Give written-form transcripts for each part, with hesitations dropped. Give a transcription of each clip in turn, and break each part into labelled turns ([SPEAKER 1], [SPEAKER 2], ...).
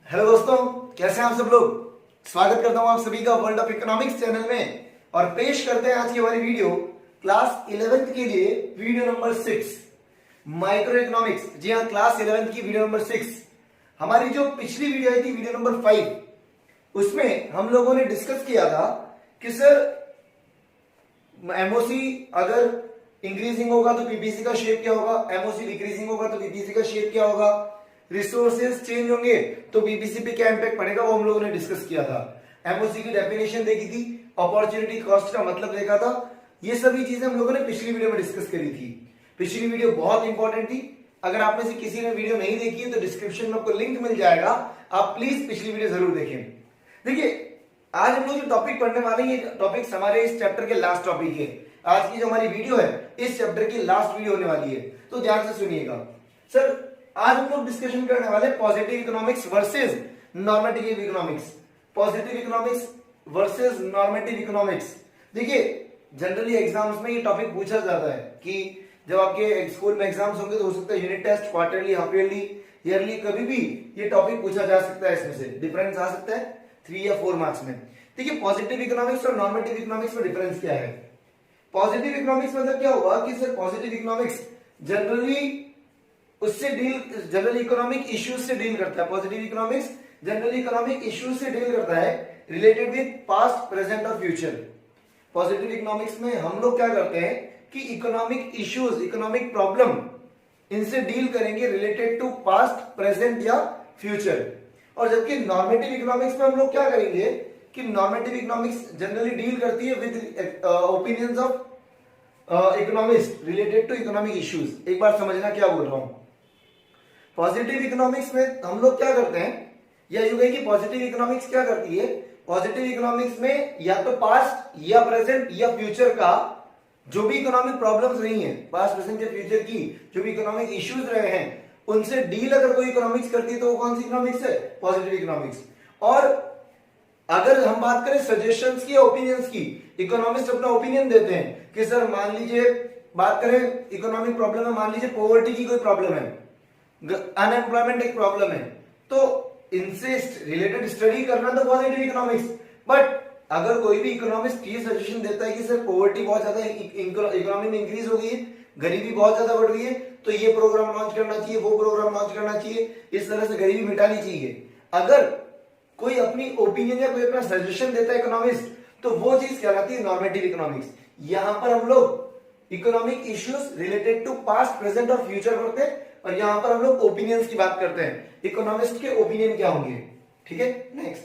[SPEAKER 1] Hello दोस्तों, कैसे हैं आप सब लोग। स्वागत करता हूं आप सभी का वर्ल्ड ऑफ इकोनॉमिक्स चैनल में। और पेश करते हैं आज की हमारी वीडियो क्लास 11th के लिए वीडियो नंबर 6 माइक्रो इकोनॉमिक्स। जी हाँ, क्लास 11th की वीडियो नंबर 6। हमारी जो पिछली वीडियो आई थी वीडियो नंबर 5, उसमें हम लोगों ने डिस्कस किया था कि सर एमओसी अगर इंक्रीजिंग होगा तो पीपीसी का शेप क्या होगा, एमओसी डिक्रीजिंग होगा तो पीपीसी का शेप क्या होगा, रिसोर्सेज चेंज होंगे तो पीपीसी पे क्या इंपैक्ट पड़ेगा, वो हम लोगों ने डिस्कस किया था। एमओसी की डेफिनेशन देखी थी, अपॉर्चुनिटी कॉस्ट का मतलब देखा था। ये सभी चीजें हम लोगों ने पिछली वीडियो में डिस्कस करी थी। पिछली वीडियो बहुत इंपॉर्टेंट थी। अगर आप में से किसी ने वीडियो नहीं देखी है तो डिस्क्रिप्शन में आपको लिंक मिल जाएगा, आप प्लीज पिछली वीडियो जरूर देखें। देखिए, आज हम लोग जो टॉपिक पढ़ने वाले हैं, ये टॉपिक हमारे इस चैप्टर के लास्ट टॉपिक है। आज की जो हमारी वीडियो है इस चैप्टर की लास्ट वीडियो होने वाली है, तो ध्यान से सुनिएगा। सर आज हम लोग डिस्कशन करने वाले positive economics versus normative economics. Positive economics versus normative economics. देखिए, जनरली एग्जाम्स में ये टॉपिक पूछा जाता है कि जब आपके स्कूल में एग्जाम्स होंगे तो हो सकता है unit test, quarterly, half yearly, yearly, कभी भी ये टॉपिक पूछा जा सकता है। इसमें से डिफरेंस आ सकता है 3 या 4 मार्क्स में। देखिए, पॉजिटिव इकोनॉमिक्स और नॉर्मेटिव इकोनॉमिक्स में डिफरेंस क्या है। पॉजिटिव इकोनॉमिक्स मतलब क्या होगा कि sir positive economics generally generally economic issues से डील करता है। Positive economics generally economic issues से डील करता है रिलेटेड विद पास्ट, प्रेजेंट और फ्यूचर। पॉजिटिव इकोनॉमिक्स में हम लोग क्या करते हैं कि इकोनॉमिक इश्यूज, इकोनॉमिक प्रॉब्लम, इनसे डील करेंगे रिलेटेड टू पास्ट, प्रेजेंट या फ्यूचर। और जबकि नॉर्मेटिव इकोनॉमिक्स में हम लोग क्या करेंगे कि नॉर्मेटिव इकोनॉमिक्स जनरली डील करती है with opinions of economist related to economic issues. एक बार समझना क्या बोल रहा हूं। पॉजिटिव इकोनॉमिक्स में हम लोग क्या करते हैं, या यूं कहें कि पॉजिटिव इकोनॉमिक्स क्या करती है, पॉजिटिव इकोनॉमिक्स में या तो पास्ट या प्रेजेंट या फ्यूचर का जो भी इकोनॉमिक प्रॉब्लम्स रही हैं, पास्ट, प्रेजेंट या फ्यूचर की जो भी इकोनॉमिक इश्यूज रहे हैं, उनसे डील अगर कोई इकोनॉमिक्स करती है तो वो कौन सी इकोनॉमिक्स है, पॉजिटिव इकोनॉमिक्स। और अगर हम बात करें सजेशंस की, ओपिनियंस की, इकोनॉमिस्ट अपना ओपिनियन देते हैं कि सर मान लीजिए बात करें इकोनॉमिक प्रॉब्लम है, मान लीजिए पॉवर्टी की कोई प्रॉब्लम है, अनएम्प्लॉयमेंट एक प्रॉब्लम है, तो इनसे रिलेटेड स्टडी करना तो पॉजिटिव इकोनॉमिक्स। बट अगर कोई भी इकोनॉमिस्ट ये सजेशन देता है कि सर पॉवर्टी बहुत ज्यादा इकोनॉमी में इंक्रीज हो गई है, गरीबी बहुत ज्यादा बढ़ गई है, तो ये प्रोग्राम लॉन्च करना चाहिए, वो प्रोग्राम लॉन्च करना चाहिए, इस तरह से गरीबी मिटानी चाहिए, अगर कोई अपनी ओपिनियन या कोई अपना सजेशन देता है इकोनॉमिस्ट, तो वो चीज कहलाती है नॉर्मेटिव इकोनॉमिक्स। यहां पर हम लोग economic issues related to past, present और फ्यूचर करते हैं, और यहां पर हम लोग ओपिनियंस की बात करते हैं, इकोनॉमिस्ट के ओपिनियन क्या होंगे। ठीक है, next,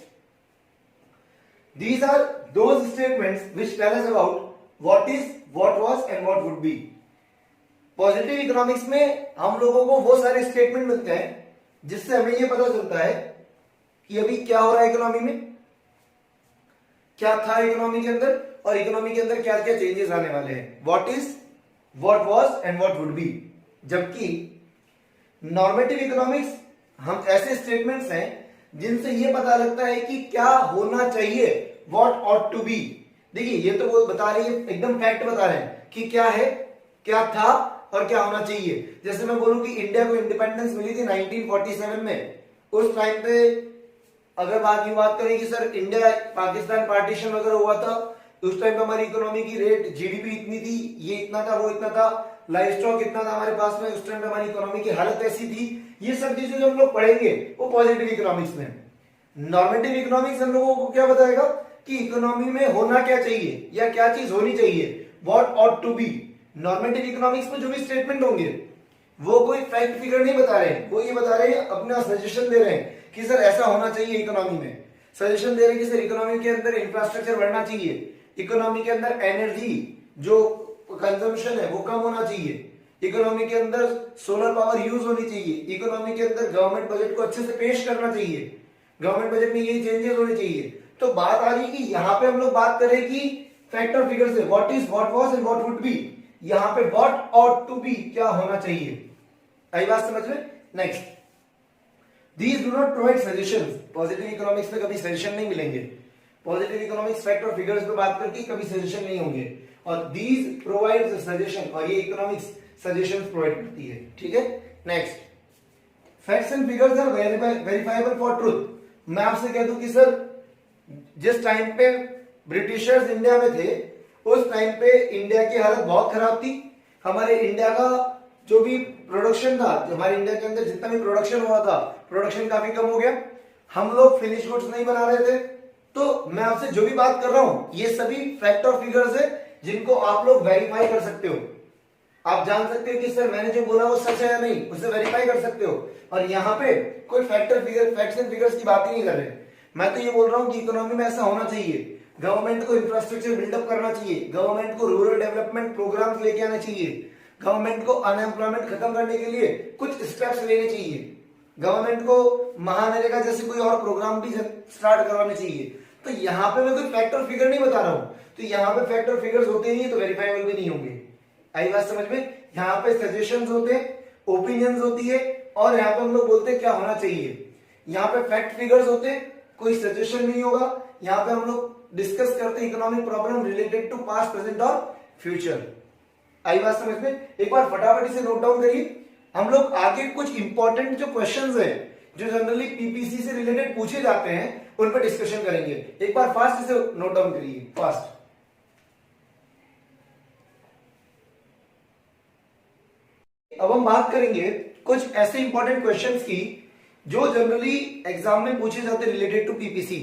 [SPEAKER 1] these are those statements which tell us about what is, what was and what would be. Positive economics में हम लोगों को वो सारे स्टेटमेंट मिलते हैं जिससे हमें ये पता चलता है कि अभी क्या हो रहा है इकोनॉमी में, क्या था इकोनॉमी के अंदर, और इकोनॉमी के अंदर क्या क्या चेंजेस आने वाले हैं, what is, what was and what would B. जबकि नॉर्मेटिव इकोनॉमिक्स हम ऐसे स्टेटमेंट्स हैं जिनसे ये पता लगता है कि क्या होना चाहिए, व्हाट ऑट टू बी। देखिए, ये तो वो बता रही है, एकदम फैक्ट बता रहे हैं कि क्या है, क्या था और क्या होना चाहिए। जैसे मैं बोलूं कि इंडिया को इंडिपेंडेंस मिली थी 1947 में, उस टाइम पे अगर बात करें कि सर इंडिया पाकिस्तान पार्टीशन वगैरह हुआ था, उस टाइम पे हमारी इकोनॉमी की रेट, जीडीपी इतनी थी, ये इतना था, वो इतना था, लाइफ स्टॉक इतना था हमारे पास में, उस टाइम पे हमारी इकोनॉमी की हालत ऐसी थी। ये सब चीजें जो हम लोग पढ़ेंगे वो पॉजिटिव इकोनॉमिक्स में। नॉर्मेटिव इकोनॉमिक्स हम लोगों को क्या बताएगा कि इकोनॉमी में होना क्या चाहिए या क्या चीज होनी चाहिए, what ought to be. Normative economics में जो भी स्टेटमेंट होंगे वो कोई फैक्ट फिगर नहीं बता रहे हैं, वो ये बता रहे हैं, अपना सजेशन दे रहे हैं कि सर ऐसा होना चाहिए इकोनॉमी में। सजेशन दे रहे हैं कि सर इकोनॉमी के अंदर इंफ्रास्ट्रक्चर बढ़ना चाहिए, इकोनॉमी के अंदर एनर्जी जो कंजम्पशन है वो कम होना चाहिए, इकोनॉमी के अंदर सोलर पावर यूज होनी चाहिए, इकोनॉमी के अंदर गवर्नमेंट बजट को अच्छे से पेश करना चाहिए, गवर्नमेंट बजट में यही चेंजेस होने चाहिए। तो बात आ रही कि यहाँ पे हम लोग बात करें कि फैक्ट और फिगर से, what is, what was and what would B. यहाँ पे व्हाट ऑट टू बी, क्या होना चाहिए। आई बात समझ में। Next, these do not provide suggestions. Positive economics में कभी सजेशन नहीं मिलेंगे। पॉजिटिव इकोनॉमिक्स फैक्ट और फिगर्स पे बात करके कभी सजेशन नहीं होंगे, और दीज प्रोवाइड सजेशन, और ये इकोनॉमिक्स सजेशंस प्रोवाइड करती है। ठीक है, next, facts and figures are verifiable for truth. मैं आपसे कह दूं कि सर जिस टाइम पे ब्रिटिशर्स इंडिया में थे उस टाइम पे इंडिया की हालत बहुत खराब थी। हमारे इंडिया का जो भी प्रोडक्शन था, हमारे इंडिया के अंदर जितना भी प्रोडक्शन हुआ था, प्रोडक्शन काफी कम हो गया। हम लोग फिनिश गुड्स नहीं बना रहे थे। तो मैं आपसे जो भी बात कर रहा हूं ये सभी फैक्ट और फिगर्स है जिनको आप लोग वेरीफाई कर सकते हो। आप जान सकते हो कि सर मैंने जो बोला वो सच है या नहीं, उससे वेरीफाई कर सकते हो। और यहाँ पे कोई factor figure facts and figures की बात ही नहीं कर रहे। मैं तो ये बोल रहा हूँ कि इकोनॉमी में ऐसा होना चाहिए, गवर्नमेंट को इंफ्रास्ट्रक्चर बिल्डअप करना चाहिए, गवर्नमेंट को रूरल डेवलपमेंट प्रोग्राम्स लेके आने चाहिए, गवर्नमेंट को अनएम्प्लॉयमेंट खत्म करने के लिए कुछ स्टेप्स लेने चाहिए, गवर्नमेंट को महानरेगा जैसे कोई और प्रोग्राम भी स्टार्ट करवाने चाहिए। तो यहाँ पे मैं कोई फैक्टर फिगर नहीं बता रहा हूँ, तो यहाँ पे फैक्टर फिगर्स होते नहीं तो वेरीफाइबल भी नहीं होंगे। आई बात समझ में? यहाँ पे सजेशंस होते हैं, ओपिनियंस होती है, और यहाँ पे हम लोग बोलते हैं क्या होना चाहिए। यहाँ पे फैक्ट फिगर्स होते हैं, कोई सजेशन नहीं होगा। यहाँ पे हम लोग डिस्कस करते हैं economic problem related to past, present और फ्यूचर। आई बात समझ में? एक बार फटाफट से नोट डाउन करिए। हम लोग आगे कुछ इंपॉर्टेंट जो क्वेश्चंस है जो जनरली पीपीसी से रिलेटेड पूछे जाते हैं उन पर डिस्कशन करेंगे। एक बार फास्ट से नोट डाउन करिए, फास्ट। अब हम बात करेंगे कुछ ऐसे इंपॉर्टेंट क्वेश्चंस की जो जनरली एग्जाम में पूछे जाते हैं रिलेटेड टू पीपीसी।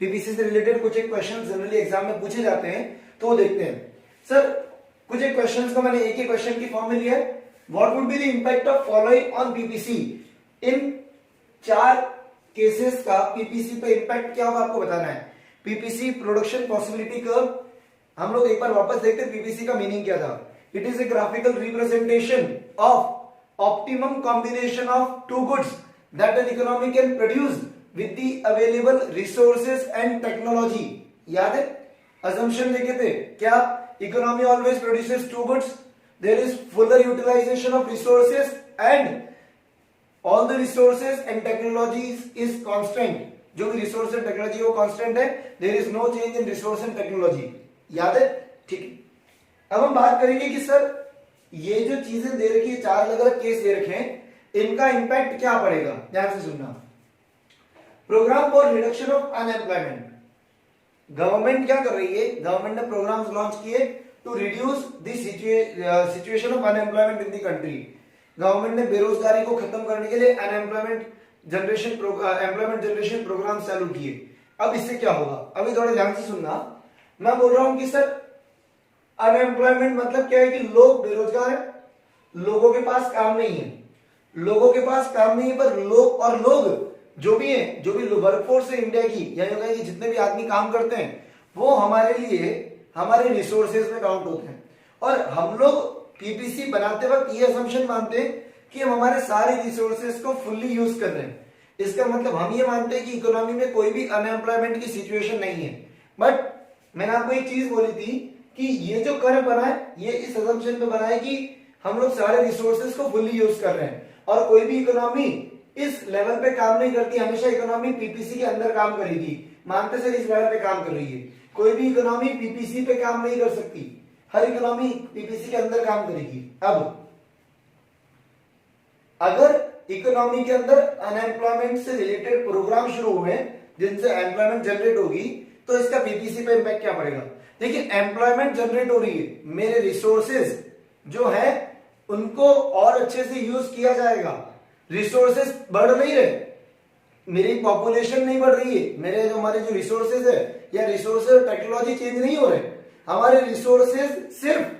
[SPEAKER 1] पीपीसी से रिलेटेड कुछ एक क्वेश्चंस जनरली एग्जाम में पूछे जाते हैं, तो वो देखते हैं। सर कुछ एक क्वेश्चंस को मैंने एक ही क्वेश्चन की फॉर्म में लिया है। What would be the impact of following on PPC? In 4 cases का पीपीसी पे इंपैक्ट क्या होगा आपको बताना है। PPC production possibility curve. हम लोग एक बार वापस देखते हैं पीपीसी का मीनिंग क्या था। It is a graphical representation of optimum combination of two goods that an economy can produce with the available resources and technology. याद है असम्पशन देखे थे क्या? Economy always produces two goods, there is fuller utilisation of resources and all the resources and technologies is constant। जो भी resource and technology वो constant है, there is no change in resource and technology। याद है? ठीक है। अब हम बात करेंगे कि सर ये जो चीजें दे रखी है, 4 अलग अलग केस दे रखे हैं, इनका इंपैक्ट क्या पड़ेगा? ध्यान से सुनना। Programme for reduction of unemployment. Government क्या कर रही है? गवर्नमेंट ने प्रोग्राम्स लॉन्च किए to reduce the situation of unemployment in the country. Government ने बेरोजगारी को खत्म करने के लिए एम्प्लॉयमेंट जनरेशन प्रोग्राम चालू किए। अब इससे क्या होगा? अभी थोड़ा ध्यान से सुनना। मैं बोल रहा हूं कि सर अनएम्प्लॉयमेंट मतलब क्या है कि लोग बेरोजगार हैं, लोगों के पास काम नहीं है, लोगों के पास काम नहीं है, पर लोग जो भी हैं, जो भी वर्कफोर्स है इंडिया की, यानी कि जितने भी आदमी काम करते हैं वो हमारे लिए हमारे रिसोर्सेज में काउंट होते हैं। और हम लोग पीपीसी बनाते वक्त ये असम्पशन मानते हैं कि हम हमारे सारे रिसोर्सेज को फुल्ली यूज कर रहे हैं। इसका मतलब हम ये मानते हैं कि इकोनॉमी में कोई भी अनएम्प्लॉयमेंट की सिचुएशन नहीं है। बट मैंने आपको एक चीज बोली थी कि ये जो कर्व बना है ये इस असम्पशन पे बना है कि हम लोग सारे रिसोर्सेज को फुल्ली यूज कर रहे हैं, और कोई भी इकोनॉमी इस लेवल पे काम नहीं करती। हमेशा इकोनॉमी पीपीसी के अंदर काम करेगी। मानते सर इस लेवल पे काम कर रही है, कोई भी इकोनॉमी पीपीसी पे काम नहीं कर सकती। हर इकोनॉमी पीपीसी के अंदर काम करेगी। अब अगर इकोनॉमी के अंदर अनएम्प्लॉयमेंट से रिलेटेड प्रोग्राम शुरू हुए जिनसे एम्प्लॉयमेंट जनरेट होगी, तो इसका पीपीसी पे इंपैक्ट क्या पड़ेगा? देखिए एम्प्लॉयमेंट जनरेट हो रही है, मेरे रिसोर्सेज जो है उनको और अच्छे से यूज किया जाएगा। रिसोर्सेज बढ़ नहीं रहे, मेरी पॉपुलेशन नहीं बढ़ रही है, मेरे जो हमारे जो रिसोर्सेज है या रिसोर्सेज टेक्नोलॉजी चेंज नहीं हो रहे, हमारे रिसोर्सेज सिर्फ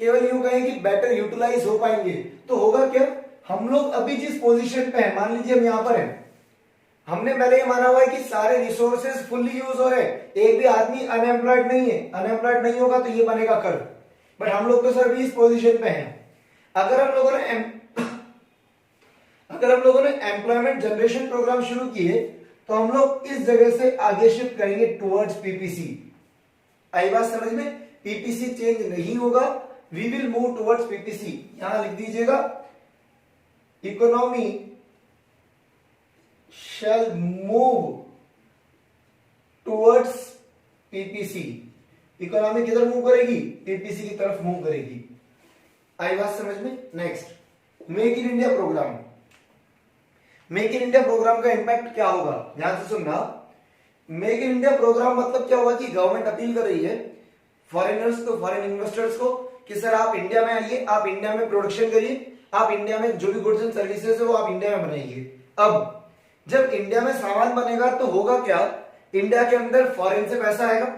[SPEAKER 1] केवल यूं कहें कि बेटर यूटिलाइज हो पाएंगे। तो होगा क्या? हम लोग अभी जिस पोजीशन पे हैं, मान लीजिए हम यहां पर हैं, हमने पहले ये माना हुआ है कि सारे रिसोर्सेज फुल्ली यूज हो रहे हैं, एक भी आदमी अनएम्प्लॉयड नहीं है। अनएम्प्लॉयड नहीं होगा तो ये बनेगा कर्व। बट हम लोग तो सर अभी इस पोजीशन पे हैं। अगर हम लोगों ने एम्प्लॉयमेंट जनरेशन प्रोग्राम शुरू किए तो हम लोग इस जगह से आगे शिफ्ट करेंगे टुवर्ड्स पीपीसी। आई बात समझ में? पीपीसी चेंज नहीं होगा, we will move towards PPC. यहां लिख दीजिएगा economy shall move towards PPC. Economy किधर मूव करेगी? पीपीसी की तरफ मूव करेगी। आई बात समझ में? Next, make in India programme. Make in India programme का इंपैक्ट क्या होगा, ध्यान से सुनना। मेक इन इंडिया प्रोग्राम मतलब क्या होगा कि गवर्नमेंट अपील कर रही है फॉरेनर्स को, फॉरेन इन्वेस्टर्स को कि सर आप इंडिया में आइए, आप इंडिया में प्रोडक्शन करिए, आप इंडिया में जो भी गुड्स एंड सर्विसेज है वो आप इंडिया में बनाइए। अब जब इंडिया में सामान बनेगा तो होगा क्या, इंडिया के अंदर फॉरेन से पैसा आएगा,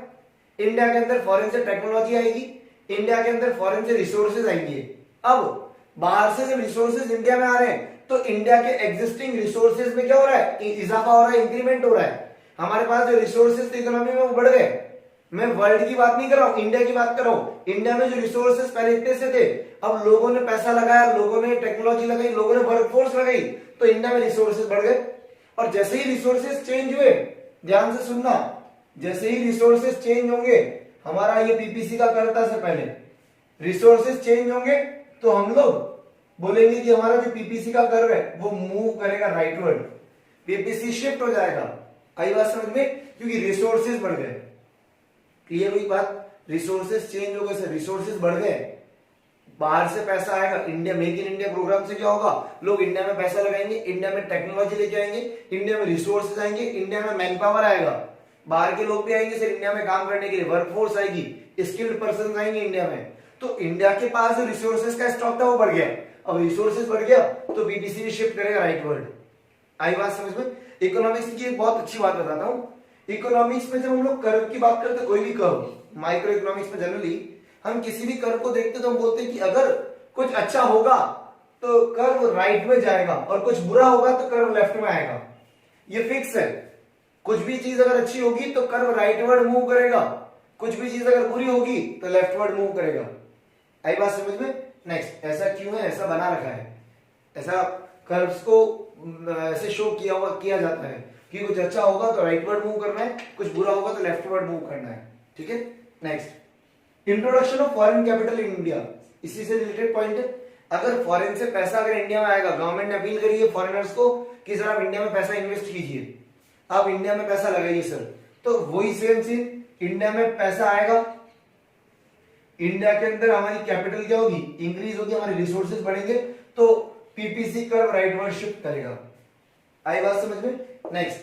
[SPEAKER 1] इंडिया के अंदर फॉरेन से टेक्नोलॉजी आएगी, इंडिया के अंदर फॉरेन से रिसोर्सेज आएंगे। अब बाहर से जब रिसोर्सेज इंडिया में आ रहे हैं तो इंडिया के एग्जिस्टिंग रिसोर्सेज में क्या हो रहा है, इजाफा हो रहा है, इंक्रीमेंट हो रहा है। हमारे पास जो रिसोर्सेज थे इकोनॉमी में वो बढ़ गए। मैं वर्ल्ड की बात नहीं कर रहा हूं, इंडिया की बात कर रहा हूं। इंडिया में जो रिसोर्सेज पहले इतने से थे, अब लोगों ने पैसा लगाया, लोगों ने टेक्नोलॉजी लगाई, लोगों ने वर्कफोर्स लगाई, तो इंडिया में रिसोर्सेज बढ़ गए। और जैसे ही रिसोर्सेज चेंज हुए, ध्यान से सुनना, जैसे ही रिसोर्सेज चेंज होंगे, हमारा ये पीपीसी का कर था से पहले, रिसोर्सेज चेंज होंगे तो हम लोग बोलेंगे कि हमारा जो पीपीसी का कर्व है वो मूव करेगा राइटवर्ड, पीपीसी शिफ्ट हो जाएगा। आई बात समझ में, क्योंकि रिसोर्सेज बढ़ गए। क्लियर हुई बात, रिसोर्सेज चेंज हो गए सर, रिसोर्सेज बढ़ गए, बाहर से पैसा आएगा। India make in India programme से क्या होगा, लोग इंडिया में पैसा लगाएंगे, इंडिया में टेक्नोलॉजी लेके आएंगे, इंडिया में रिसोर्सेज आएंगे, इंडिया में मैन पावर आएगा, बाहर के लोग भी आएंगे सर इंडिया में काम करने के लिए, वर्कफोर्स आएगी, स्किल्ड पर्सन आएंगे इंडिया में। तो इंडिया के पास जो रिसोर्सेज का स्टॉक था वो बढ़ गया। अब रिसोर्सेज बढ़ गया तो बीपीसी भी शिफ्ट करेगा राइटवर्ड। आई बात समझ में। इकोनॉमिक्स की एक बहुत अच्छी बात बताता हूं। इकोनॉमिक्स में जब हम लोग कर्व की बात करते हैं, कोई भी कर्व, माइक्रो इकोनॉमिक्स में जनरली हम किसी भी कर्व को देखते तो हम बोलते हैं कि अगर कुछ अच्छा होगा तो कर्व राइट में जाएगा और कुछ बुरा होगा तो कर्व लेफ्ट में आएगा। ये फिक्स है। कुछ भी चीज अगर अच्छी होगी तो कर्व राइटवर्ड मूव करेगा, कुछ भी चीज अगर बुरी होगी तो लेफ्टवर्ड मूव करेगा। आई बात समझ में। नेक्स्ट, ऐसा क्यों है, ऐसा बना रखा है, ऐसा कर्व्स को ऐसे शो किया जाता है कि कुछ अच्छा होगा तो राइटवर्ड मूव करना है, कुछ बुरा होगा तो लेफ्टवर्ड मूव करना है। ठीक है। Next, introduction of foreign capital in India, इसी से रिलेटेड पॉइंट है। अगर फॉरेन से पैसा अगर इंडिया में आएगा, गवर्नमेंट ने अपील करी है फॉरेनर्स को कि सर आप इंडिया में पैसा इन्वेस्ट कीजिए, आप इंडिया में पैसा लगाइए सर, तो वही सेम चीज, इंडिया में पैसा आएगा, इंडिया के अंदर हमारी कैपिटल क्या होगी, इंक्रीज होगी, हमारे रिसोर्सेज बढ़ेंगे, तो पीपीसी कर्व राइटवर्ड शिफ्ट करेगा। आई बात समझ में। Next,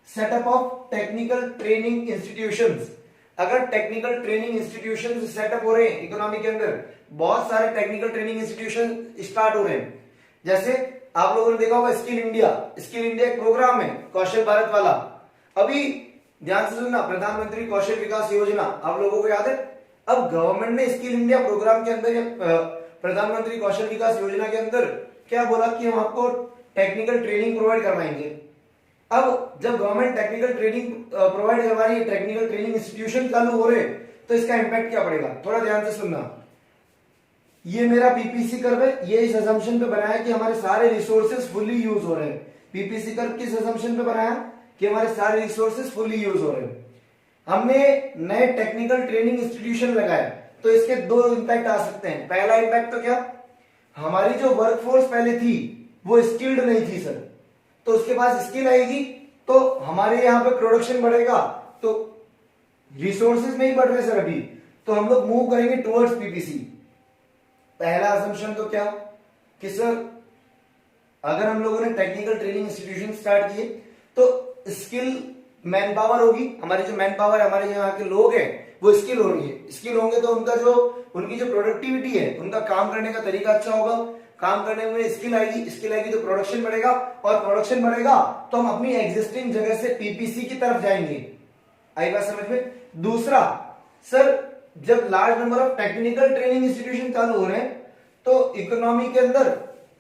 [SPEAKER 1] setup of technical training institutions. अगर टेक्निकल ट्रेनिंग इंस्टीट्यूशन सेटअप हो रहे हैं इकोनॉमी के अंदर, बहुत सारे टेक्निकल ट्रेनिंग इंस्टीट्यूशन स्टार्ट हो रहे हैं। जैसे आप लोगों ने देखा होगा स्किल इंडिया, स्किल इंडिया एक प्रोग्राम है कौशल भारत वाला। अभी ध्यान से सुनना, प्रधानमंत्री कौशल विकास योजना आप लोगों को याद है। अब गवर्नमेंट ने स्किल इंडिया प्रोग्राम के अंदर, प्रधानमंत्री कौशल विकास योजना के अंदर क्या बोला कि हम आपको टेक्निकल ट्रेनिंग प्रोवाइड करवाएंगे। अब जब गवर्नमेंट टेक्निकल ट्रेनिंग प्रोवाइड करवा रही है, टेक्निकल ट्रेनिंग इंस्टीट्यूशन चालू हो रहे हैं, तो इसका इंपैक्ट क्या पड़ेगा, थोड़ा ध्यान से सुनना। ये मेरा पीपीसी कर्व है, ये इस असम्पशन पे बनाया कि हमारे सारे रिसोर्सेज फुली यूज हो रहे हैं। पीपीसी कर्व किस असम्पशन पे बनाया कि हमारे सारे रिसोर्सेज फुली यूज हो रहे हैं। हमने नए टेक्निकल ट्रेनिंग इंस्टीट्यूशन लगाए तो इसके दो इंपैक्ट आ सकते हैं। पहला इंपैक्ट तो क्या, हमारी जो वर्कफोर्स पहले थी वो स्किल्ड नहीं थी सर, तो उसके पास स्किल आएगी तो हमारे यहाँ पे प्रोडक्शन बढ़ेगा, तो रिसोर्सेज नहीं बढ़ रहे सर अभी, तो हम लोग मूव करेंगे टुवर्ड्स पीपीसी। पहला असम्पशन तो क्या कि सर अगर हम लोगों ने टेक्निकल ट्रेनिंग इंस्टीट्यूशन स्टार्ट किए तो स्किल मैन पावर होगी, हमारी जो मैन पावर है, हमारे यहाँ के लोग हैं वो स्किल होंगे, स्किल होंगे तो उनकी जो प्रोडक्टिविटी है, उनका काम करने का तरीका अच्छा होगा, काम करने में स्किल आएगी तो प्रोडक्शन बढ़ेगा, और प्रोडक्शन बढ़ेगा तो हम अपनी एग्जिस्टिंग जगह से पीपीसी की तरफ जाएंगे। आई बात समझ में। दूसरा, सर जब large number of technical training institution चालू हो रहे हैं तो इकोनॉमी के अंदर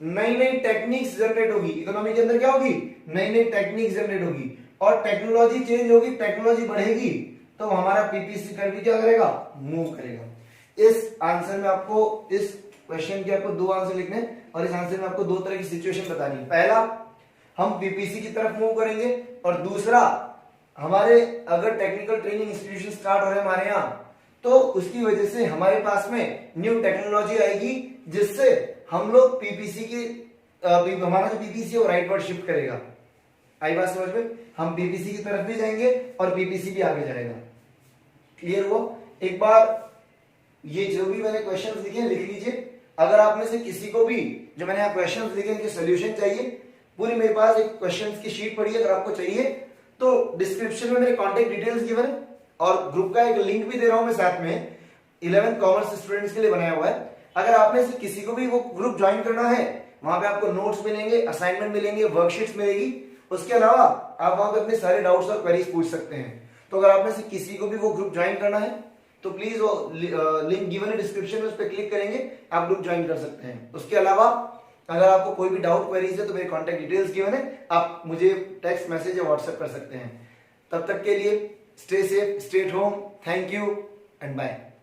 [SPEAKER 1] नई नई टेक्निक्स जनरेट होगी। इकोनॉमी के अंदर क्या होगी, नई नई टेक्निक्स जनरेट होगी, और टेक्नोलॉजी चेंज होगी, टेक्नोलॉजी बढ़ेगी, तो हमारा पीपीसी कर्व क्या करेगा, मूव करेगा। इस आंसर में आपको, इस क्वेश्चन के आपको दो आंसर लिखने, और इस आंसर में आपको दो तरह की सिचुएशन बतानी है। पहला, हम पीपीसी की तरफ मूव करेंगे, और दूसरा, हमारे अगर टेक्निकल ट्रेनिंग इंस्टीट्यूशन स्टार्ट हो रहे हैं हमारे यहाँ, तो उसकी वजह से हमारे पास में न्यू टेक्नोलॉजी आएगी, जिससे हम लोग पीपीसी की, हमारा जो पीपीसी है वो राइटवर्ड शिफ्ट करेगा। आई बात समझ में। हम पीपीसी की तरफ भी जाएंगे और पीपीसी भी आगे जाएगा। क्लियर हुआ। एक बार ये जो भी मैंने क्वेश्चंस लिखे लिख लीजिए। अगर आप में से किसी को भी जो मैंने यहाँ क्वेश्चंस लिखे इनके सॉल्यूशन चाहिए पूरी मेरे पास एक क्वेश्चंस की शीट पड़ी है, अगर आपको चाहिए तो डिस्क्रिप्शन में मेरे कॉन्टेक्ट डिटेल्स गिवन है और ग्रुप का एक लिंक भी दे रहा हूं मैं साथ में, 11th कॉमर्स स्टूडेंट्स के लिए बनाया हुआ है। अगर आप में से किसी को भी वो ग्रुप ज्वाइन करना है, वहां पे आपको नोट्स मिलेंगे, असाइनमेंट मिलेंगे, वर्कशीट्स मिलेगी, उसके अलावा आप वहां पे अपने सारे डाउट्स और क्वेरीज पूछ सकते हैं। तो अगर आप में से किसी को भी वो ग्रुप ज्वाइन करना है तो प्लीज वो लिंक गिवन है डिस्क्रिप्शन में, उस पर क्लिक करेंगे आप ग्रुप ज्वाइन कर सकते हैं। उसके अलावा अगर आपको कोई भी डाउट क्वेरीज है तो मेरे कॉन्टेक्ट डिटेल्स गिवन है, आप मुझे टेक्स्ट मैसेज या व्हाट्सएप कर सकते हैं। तब तक के लिए stay safe, stay at home, thank you and bye.